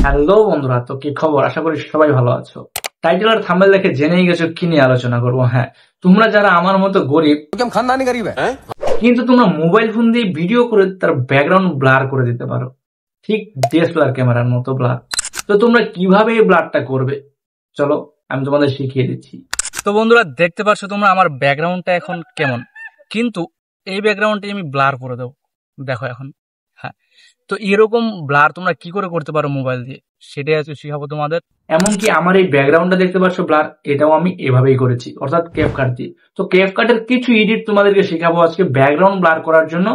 Hello বন্ধুরা, তো কি খবর? আশা করি সবাই ভালো আছো। টাইটেল আর থাম্বনেল দেখে জেনেই গেছো কি নিয়ে আলোচনা করবো। হ্যাঁ, তোমরা যারা আমার মতো গরিব খানদানি গরিব কিন্তু তোমরা মোবাইল ফোন দিয়ে ভিডিও করে তার ব্যাকগ্রাউন্ড ব্লার করে দিতে পারো, ঠিক ডিএসএলআর ক্যামেরার মতো ব্লার। তো তোমরা কিভাবে এই ব্লারটা করবে, চলো আমি তোমাদের শিখিয়ে দিচ্ছি। তো বন্ধুরা, দেখতে পাচ্ছ তোমরা আমার ব্যাকগ্রাউন্ডটা এখন কেমন, কিন্তু এই ব্যাকগ্রাউন্ডটা আমি ব্লার করে দেবো। দেখো এখন। হ্যাঁ, তো এরকম ব্লার তোমরা কি করে করতে পারো মোবাইল দিয়ে, সেটাই আজকে শিখাবো তোমাদের। এমনকি আমার এই ব্যাকগ্রাউন্ডটা দেখতে পাচ্ছ ব্লার, এটাও আমি এভাবেই করেছি, অর্থাৎ ক্যাপকাট দিয়ে। তো ক্যাপকাটের কিছু এডিট তোমাদেরকে শেখাবো আজকে ব্যাকগ্রাউন্ড ব্লার করার জন্য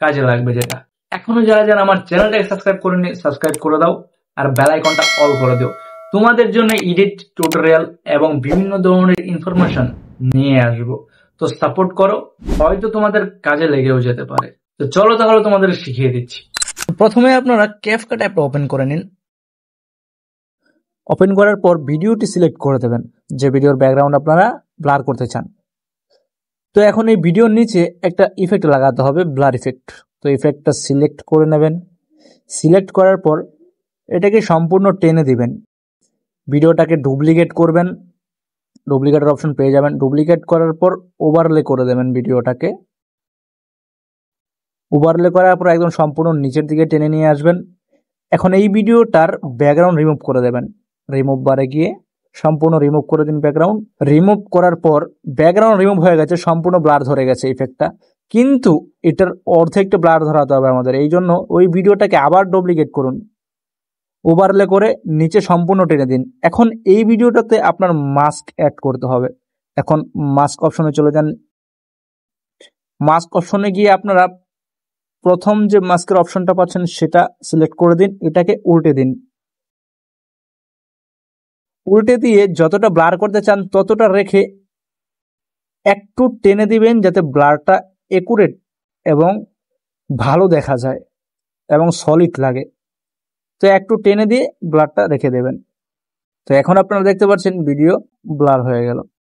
কাজে লাগবে, যেটা এখনো যারা যারা আমার চ্যানেলটাকে সাবস্ক্রাইব করেনি সাবস্ক্রাইব করে দাও আর বেল আইকনটা অল করে দিও। তোমাদের জন্য এডিট টিউটোরিয়াল এবং বিভিন্ন ধরনের ইনফরমেশন নিয়ে আসবো। তো সাপোর্ট করো, হয়তো তোমাদের কাজে লেগেও যেতে পারে। তো চলো তাহলে তোমাদের শিখিয়ে দিচ্ছি। প্রথমে আপনারা ক্যাপকাট অ্যাপটা ওপেন করে নিন। ওপেন করার পর ভিডিওটি সিলেক্ট করে দেবেন, যে ভিডিওর ব্যাকগ্রাউন্ড আপনারা ব্লার করতে চান। তো এখন এই ভিডিওর নিচে একটা ইফেক্ট লাগাতে হবে, ব্লার ইফেক্ট। তো ইফেক্টটা সিলেক্ট করে নেবেন। সিলেক্ট করার পর এটাকে সম্পূর্ণ টেনে দিবেন। ভিডিওটাকে ডুপ্লিকেট করবেন, ডুপ্লিকেটের অপশন পেয়ে যাবেন। ডুপ্লিকেট করার পর ওভারলে করে দেবেন ভিডিওটাকে। ওভারলে করার পর একদম সম্পূর্ণ নিচের দিকে টেনে নিয়ে আসবেন। এখন এই ভিডিওটার ব্যাকগ্রাউন্ড রিমুভ করে দেবেন। রিমুভ বারে গিয়ে সম্পূর্ণ রিমুভ করে দিন ব্যাকগ্রাউন্ড। রিমুভ করার পর ব্যাকগ্রাউন্ড রিমুভ হয়ে গেছে, সম্পূর্ণ ব্লার ধরে গেছে ইফেক্টটা, কিন্তু এটার অর্ধেকটা ব্লার ধরাতে হবে আমাদের। এই জন্য ওই ভিডিওটাকে আবার ডুপ্লিকেট করুন, ওভারলে করে নিচে সম্পূর্ণ টেনে দিন। এখন এই ভিডিওটাতে আপনার মাস্ক অ্যাড করতে হবে। এখন মাস্ক অপশনে চলে যান। মাস্ক অপশনে গিয়ে আপনারা প্রথম যে মাস্কের অপশনটা পাচ্ছেন সেটা সিলেক্ট করে দিন, এটাকে উল্টে দিন। উল্টে দিয়ে যতটা ব্লার করতে চান ততটা রেখে একটু টেনে দিবেন, যাতে ব্লারটা একুরেট এবং ভালো দেখা যায় এবং সলিড লাগে। তো একটু টেনে দিয়ে ব্লারটা রেখে দেবেন। তো এখন আপনারা দেখতে পাচ্ছেন ভিডিও ব্লার হয়ে গেল।